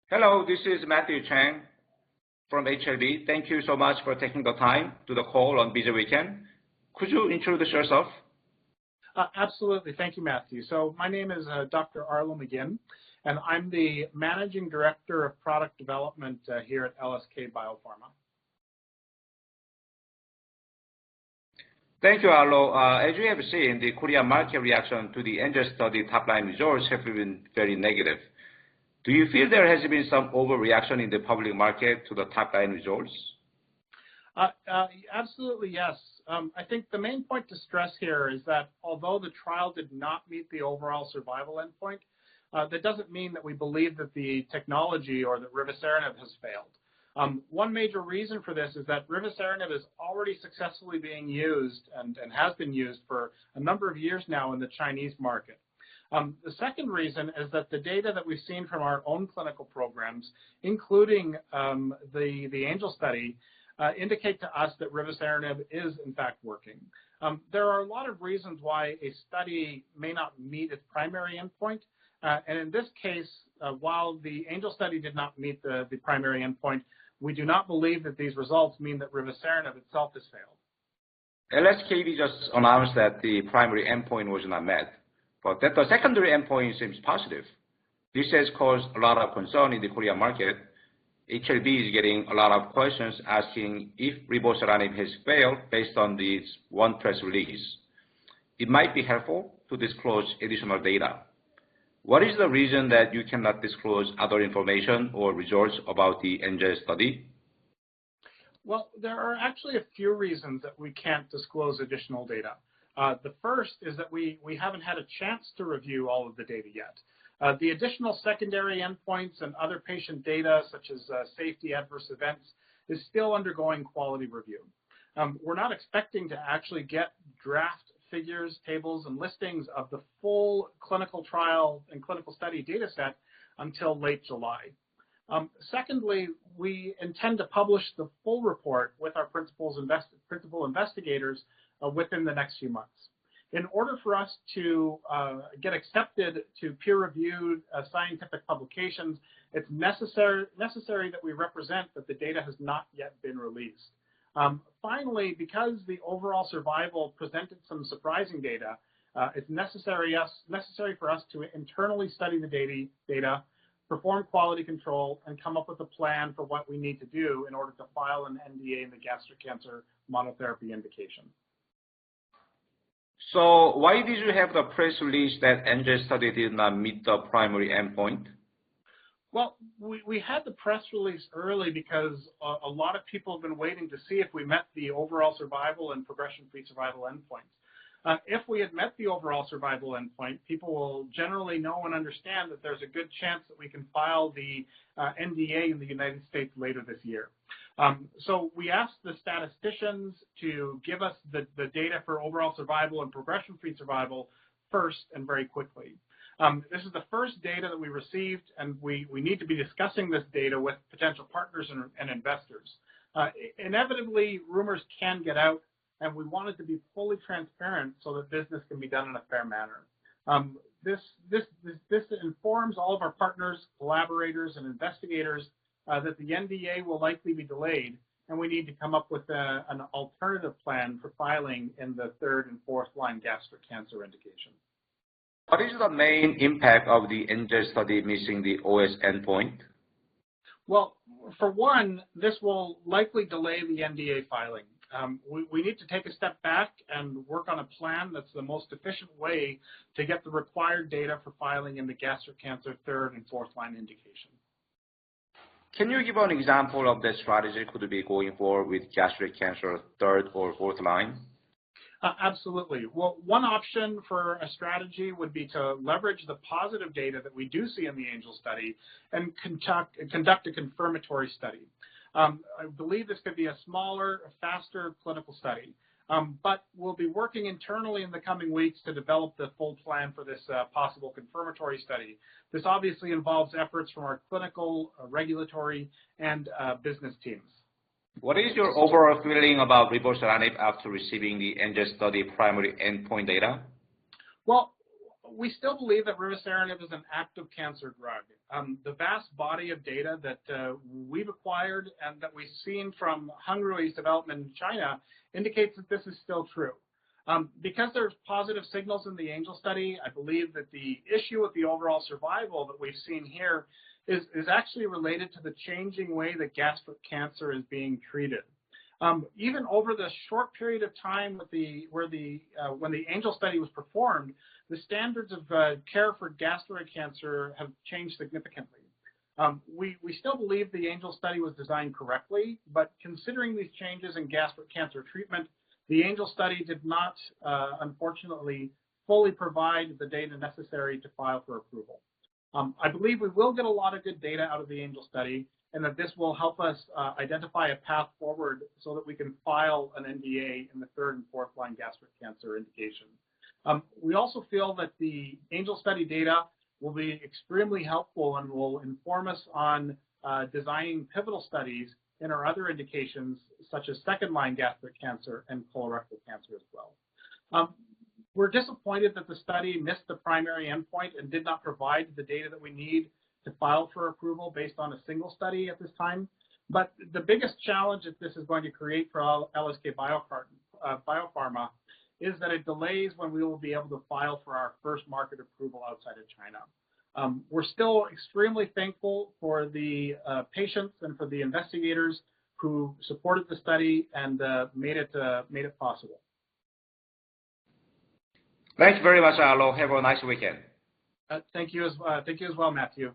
Hello, this is Matthew Chang from HLB. Thank you so much for taking the time to the call on busy weekend. Could you introduce yourself? Absolutely. Thank you, Matthew. So my name is Dr. Arlo Mcginn, and I'm the Managing Director of Product Development here at LSK Biopharma. Thank you, Arlo. As you have seen, the Korean market reaction to the Angel study top-line results have been very negative. Do you feel there has been some overreaction in the public market to the top-line results? Absolutely, yes. I think the main point to stress here is that although the trial did not meet the overall survival endpoint, that doesn't mean that we believe that the technology or that rivasarinib has failed. One major reason for this is that rivasarinib is already successfully being used and has been used for a number of years now in the Chinese market. The second reason is that the data that we've seen from our own clinical programs, including the Angel study, indicate to us that rivasarinib is in fact working. There are a lot of reasons why a study may not meet its primary endpoint, and in this case, while the Angel study did not meet the primary endpoint, we do not believe that these results mean that rivasarinib itself has failed. LSKB just announced that the primary endpoint was not met, but that the secondary endpoint seems positive. This has caused a lot of concern in the Korean market. HLB is getting a lot of questions asking if rivasarinib has failed based on this one press release. It might be helpful to disclose additional data. What is the reason that you cannot disclose other information or results about the Angel study? Well, there are actually a few reasons that we can't disclose additional data. The first is that we haven't had a chance to review all of the data yet. The additional secondary endpoints and other patient data, such as safety adverse events, is still undergoing quality review. We're not expecting to actually get draft figures, tables, and listings of the full clinical trial and clinical study data set until late July. Secondly, we intend to publish the full report with our principal investigators within the next few months. In order for us to get accepted to peer-reviewed scientific publications, it's necessary that we represent that the data has not yet been released. Finally, because the overall survival presented some surprising data, it's necessary for us to internally study the data, perform quality control, and come up with a plan for what we need to do in order to file an NDA in the gastric cancer monotherapy indication. So why did you have the press release that Angel study did not meet the primary endpoint? Well, we had the press release early because a lot of people have been waiting to see if we met the overall survival and progression-free survival endpoints. If we had met the overall survival endpoint, people will generally know and understand that there's a good chance that we can file the NDA in the United States later this year. So we asked the statisticians to give us the data for overall survival and progression-free survival first and very quickly. This is the first data that we received, and we need to be discussing this data with potential partners and investors. Inevitably, rumors can get out, and we wanted to be fully transparent so that business can be done in a fair manner. This informs all of our partners, collaborators, and investigators that the NDA will likely be delayed, and we need to come up with an alternative plan for filing in the third and fourth line gastric cancer indication. What is the main impact of the Angel study missing the OS endpoint? Well, for one, this will likely delay the NDA filing. We need to take a step back and work on a plan that's the most efficient way to get the required data for filing in the gastric cancer third and fourth line indication. Can you give an example of the strategy could be going forward with gastric cancer third or fourth line? Absolutely. Well, one option for a strategy would be to leverage the positive data that we do see in the Angel study and conduct a confirmatory study. I believe this could be a smaller, faster clinical study, but we'll be working internally in the coming weeks to develop the full plan for this possible confirmatory study. This obviously involves efforts from our clinical, regulatory, and business teams. What is your overall feeling about rivasarinib after receiving the Angel study primary endpoint data? Well, we still believe that rivasarinib is an active cancer drug. The vast body of data that we've acquired and that we've seen from Hengrui development in China indicates that this is still true. Because there's positive signals in the ANGEL study, I believe that the issue with the overall survival that we've seen here is actually related to the changing way that gastric cancer is being treated. Even over the short period of time when the ANGEL study was performed, the standards of care for gastric cancer have changed significantly. We still believe the ANGEL study was designed correctly, but considering these changes in gastric cancer treatment, the ANGEL study did not, unfortunately, fully provide the data necessary to file for approval. I believe we will get a lot of good data out of the ANGEL study, and that this will help us identify a path forward so that we can file an NDA in the third and fourth line gastric cancer indication. We also feel that the ANGEL study data will be extremely helpful and will inform us on designing pivotal studies in our other indications, such as second-line gastric cancer and colorectal cancer as well. We're disappointed that the study missed the primary endpoint and did not provide the data that we need to file for approval based on a single study at this time. But the biggest challenge that this is going to create for LSK Biopharma is that it delays when we will be able to file for our first market approval outside of China. We're still extremely thankful for the patients and for the investigators who supported the study and made it possible. Thanks very much, Arlo. Have a nice weekend. Thank you as well, Matthew.